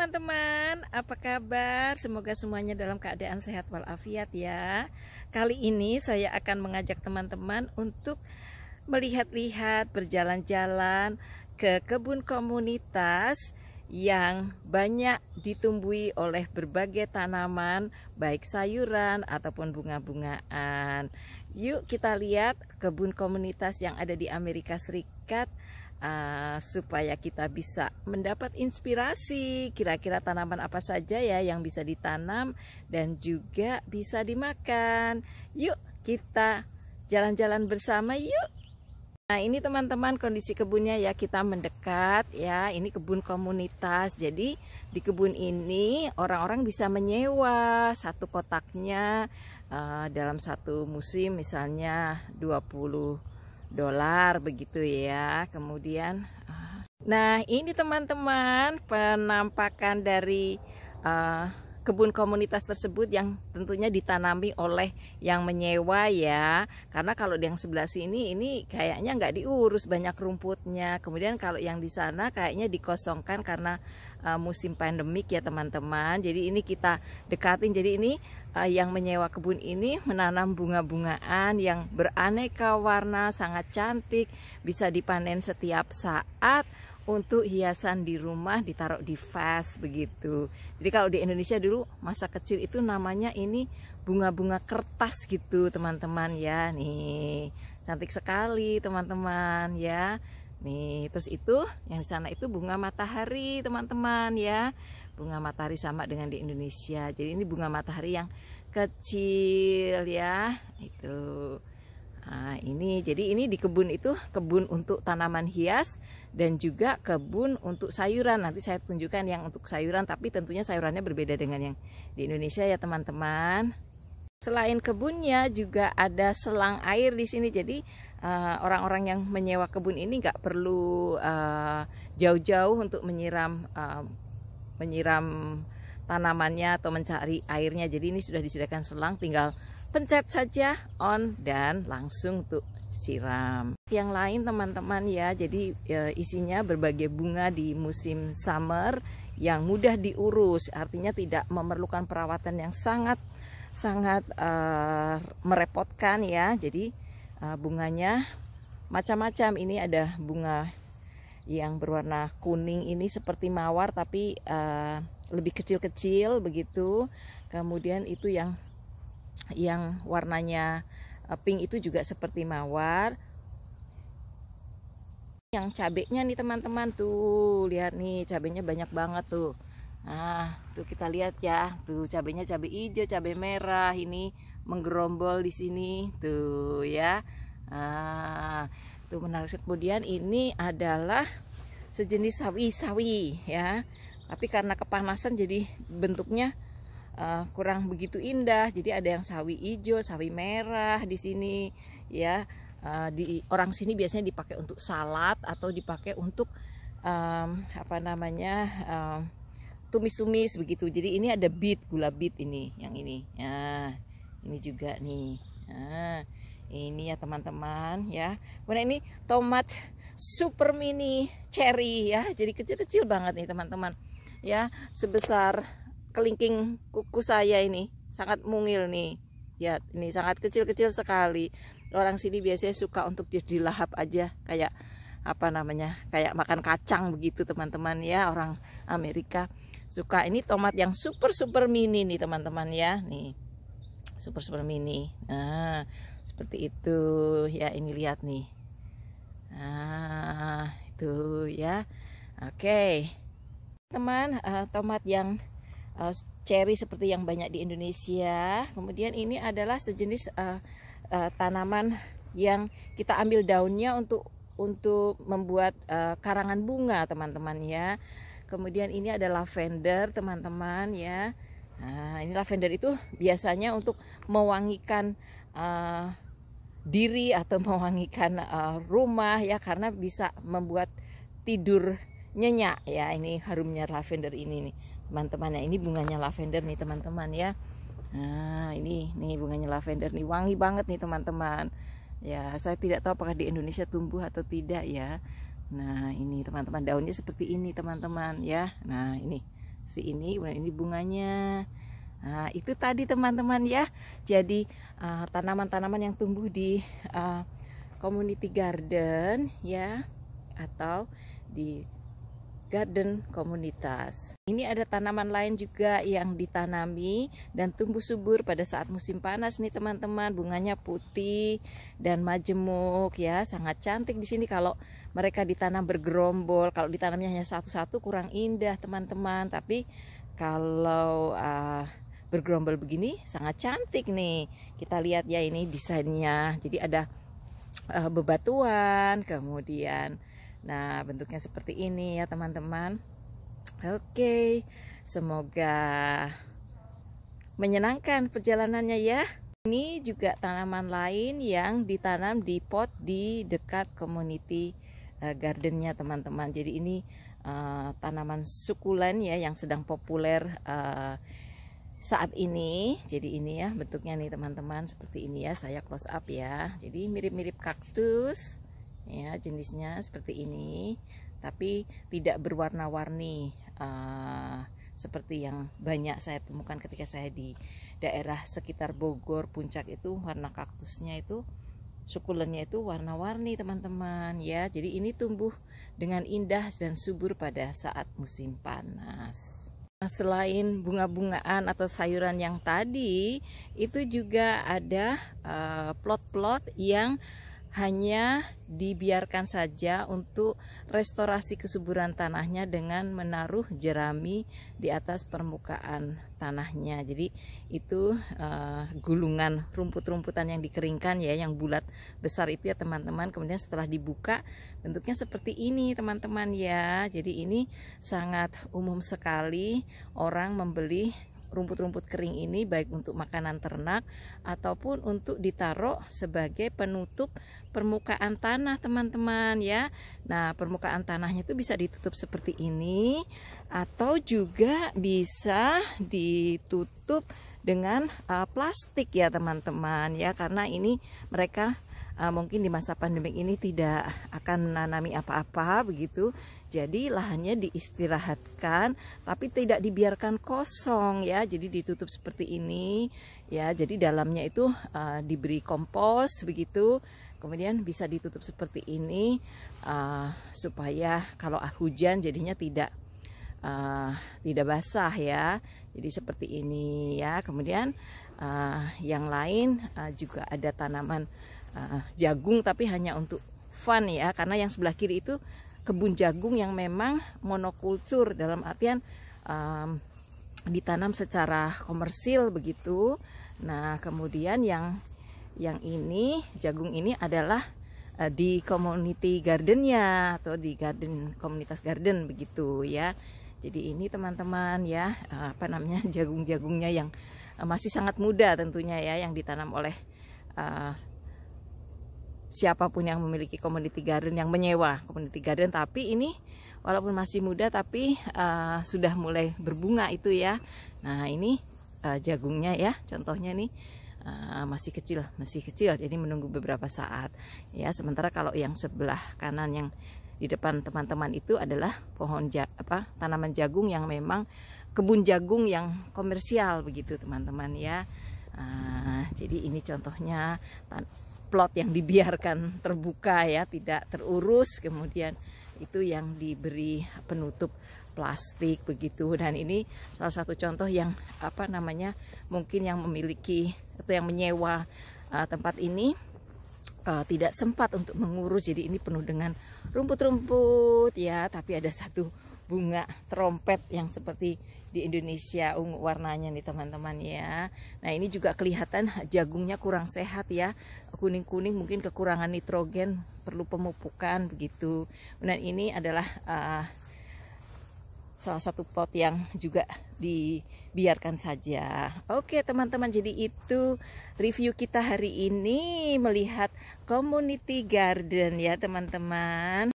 teman-teman, apa kabar? Semoga semuanya dalam keadaan sehat walafiat ya. Kali ini saya akan mengajak teman-teman untuk melihat-lihat, berjalan-jalan ke kebun komunitas yang banyak ditumbuhi oleh berbagai tanaman, baik sayuran ataupun bunga-bungaan. Yuk kita lihat kebun komunitas yang ada di Amerika Serikat. Supaya kita bisa mendapat inspirasi kira-kira tanaman apa saja ya yang bisa ditanam dan juga bisa dimakan. Yuk kita jalan-jalan bersama yuk. Nah ini teman-teman kondisi kebunnya ya, kita mendekat ya, ini kebun komunitas. Jadi di kebun ini orang-orang bisa menyewa satu kotaknya dalam satu musim misalnya $20 begitu ya. Kemudian nah ini teman-teman penampakan dari kebun komunitas tersebut yang tentunya ditanami oleh yang menyewa ya, karena kalau yang sebelah sini ini kayaknya nggak diurus, banyak rumputnya. Kemudian kalau yang di sana kayaknya dikosongkan karena musim pandemik ya teman-teman. Jadi ini kita dekatin. Jadi ini yang menyewa kebun ini menanam bunga-bungaan yang beraneka warna, sangat cantik, bisa dipanen setiap saat untuk hiasan di rumah, ditaruh di vas begitu. Jadi kalau di Indonesia dulu masa kecil itu namanya ini bunga-bunga kertas gitu teman-teman ya. Nih cantik sekali teman-teman ya. Nih terus itu yang di sana itu bunga matahari teman-teman ya. Bunga matahari sama dengan di Indonesia. Jadi ini bunga matahari yang kecil ya. Itu. Nah, ini jadi ini di kebun itu kebun untuk tanaman hias dan juga kebun untuk sayuran. Nanti saya tunjukkan yang untuk sayuran, tapi tentunya sayurannya berbeda dengan yang di Indonesia ya teman-teman. Selain kebunnya juga ada selang air di sini. Jadi orang-orang yang menyewa kebun ini nggak perlu jauh-jauh untuk menyiram tanamannya atau mencari airnya. Jadi ini sudah disediakan selang, tinggal pencet saja on dan langsung untuk siram. Yang lain teman-teman ya, jadi isinya berbagai bunga di musim summer yang mudah diurus, artinya tidak memerlukan perawatan yang sangat merepotkan ya. Jadi bunganya macam-macam. Ini ada bunga yang berwarna kuning ini seperti mawar tapi lebih kecil-kecil begitu. Kemudian itu yang warnanya pink itu juga seperti mawar. Yang cabenya nih teman-teman, tuh lihat nih cabenya banyak banget tuh. Nah tuh kita lihat ya, tuh cabenya cabai hijau, cabai merah, ini menggerombol di sini tuh ya. Nah tuh menarik. Kemudian ini adalah sejenis sawi-sawi ya, tapi karena kepanasan jadi bentuknya kurang begitu indah. Jadi ada yang sawi hijau, sawi merah di sini ya. Di orang sini biasanya dipakai untuk salad atau dipakai untuk tumis-tumis begitu. Jadi ini ada beet, gula beet ini, yang ini. Nah, ini juga nih. Nah, ini ya teman-teman ya. Kemudian ini tomat super mini cherry ya. Jadi kecil-kecil banget nih teman-teman. Ya, sebesar kelingking kuku saya ini, sangat mungil nih. Ya, ini sangat kecil-kecil sekali. Orang sini biasanya suka untuk dilahap aja, kayak kayak makan kacang begitu teman-teman ya. Orang Amerika suka. Ini tomat yang super mini nih teman-teman ya. Nih super mini. Nah seperti itu ya, ini lihat nih. Nah itu ya. Oke teman, tomat yang cherry seperti yang banyak di Indonesia. Kemudian ini adalah sejenis tanaman yang kita ambil daunnya untuk membuat karangan bunga teman-teman ya. Kemudian ini ada lavender teman-teman ya. Nah ini lavender itu biasanya untuk mewangikan diri atau mewangikan rumah ya, karena bisa membuat tidur nyenyak ya. Ini harumnya lavender ini nih teman-teman ya. Ini bunganya lavender nih teman-teman ya. Nah ini bunganya lavender nih, wangi banget nih teman-teman ya. Saya tidak tahu apakah di Indonesia tumbuh atau tidak ya. Nah ini teman-teman, daunnya seperti ini teman-teman ya. Nah ini seperti ini. Kemudian ini bunganya. Nah, itu tadi teman-teman ya. Jadi tanaman-tanaman yang tumbuh di community garden ya, atau di garden komunitas. Ini ada tanaman lain juga yang ditanami dan tumbuh subur pada saat musim panas nih teman-teman. Bunganya putih dan majemuk ya, sangat cantik di sini. Kalau mereka ditanam bergerombol, kalau ditanamnya hanya satu-satu kurang indah teman-teman. Tapi kalau bergerombol begini sangat cantik nih. Kita lihat ya, ini desainnya. Jadi ada bebatuan, kemudian nah bentuknya seperti ini ya teman-teman. Oke, semoga menyenangkan perjalanannya ya. Ini juga tanaman lain yang ditanam di pot di dekat community gardennya teman-teman. Jadi ini tanaman sukulen ya yang sedang populer saat ini. Jadi ini ya bentuknya nih teman-teman, seperti ini ya, saya close up ya. Jadi mirip-mirip kaktus ya, jenisnya seperti ini, tapi tidak berwarna-warni seperti yang banyak saya temukan ketika saya di daerah sekitar Bogor, Puncak. Itu warna kaktusnya itu, sukulennya itu warna-warni teman-teman ya. Jadi ini tumbuh dengan indah dan subur pada saat musim panas. Nah, selain bunga-bungaan atau sayuran yang tadi, itu juga ada plot-plot yang hanya dibiarkan saja untuk restorasi kesuburan tanahnya dengan menaruh jerami di atas permukaan tanahnya. Jadi itu gulungan rumput-rumputan yang dikeringkan ya, yang bulat besar itu ya teman-teman. Kemudian setelah dibuka bentuknya seperti ini teman-teman ya. Jadi ini sangat umum sekali orang membeli rumput-rumput kering ini, baik untuk makanan ternak ataupun untuk ditaruh sebagai penutup permukaan tanah teman-teman ya. Nah, permukaan tanahnya itu bisa ditutup seperti ini, atau juga bisa ditutup dengan plastik ya teman-teman ya, karena ini mereka mungkin di masa pandemi ini tidak akan menanami apa-apa begitu. Jadi lahannya diistirahatkan tapi tidak dibiarkan kosong ya. Jadi ditutup seperti ini ya. Jadi dalamnya itu diberi kompos begitu. Kemudian bisa ditutup seperti ini supaya kalau hujan jadinya tidak basah ya. Jadi seperti ini ya. Kemudian yang lain juga ada tanaman jagung, tapi hanya untuk fun ya, karena yang sebelah kiri itu kebun jagung yang memang monokultur, dalam artian ditanam secara komersil begitu. Nah, kemudian yang ini jagung ini adalah di community gardennya atau di garden komunitas garden begitu ya. Jadi ini teman-teman ya, jagung-jagungnya yang masih sangat muda tentunya ya, yang ditanam oleh siapapun yang memiliki community garden, yang menyewa community garden. Tapi ini walaupun masih muda tapi sudah mulai berbunga itu ya. Nah, ini jagungnya ya, contohnya nih masih kecil, jadi menunggu beberapa saat ya. Sementara kalau yang sebelah kanan yang di depan teman-teman itu adalah tanaman jagung yang memang kebun jagung yang komersial begitu teman-teman ya. Jadi ini contohnya plot yang dibiarkan terbuka ya, tidak terurus, kemudian itu yang diberi penutup plastik begitu. Dan ini salah satu contoh yang mungkin yang memiliki atau yang menyewa tempat ini tidak sempat untuk mengurus. Jadi ini penuh dengan rumput-rumput ya, tapi ada satu bunga trompet yang seperti di Indonesia ungu warnanya nih teman-teman ya. Nah, ini juga kelihatan jagungnya kurang sehat ya, kuning-kuning, mungkin kekurangan nitrogen, perlu pemupukan begitu. Dan ini adalah salah satu pot yang juga dibiarkan saja. Oke teman-teman, jadi itu review kita hari ini melihat community garden ya teman-teman.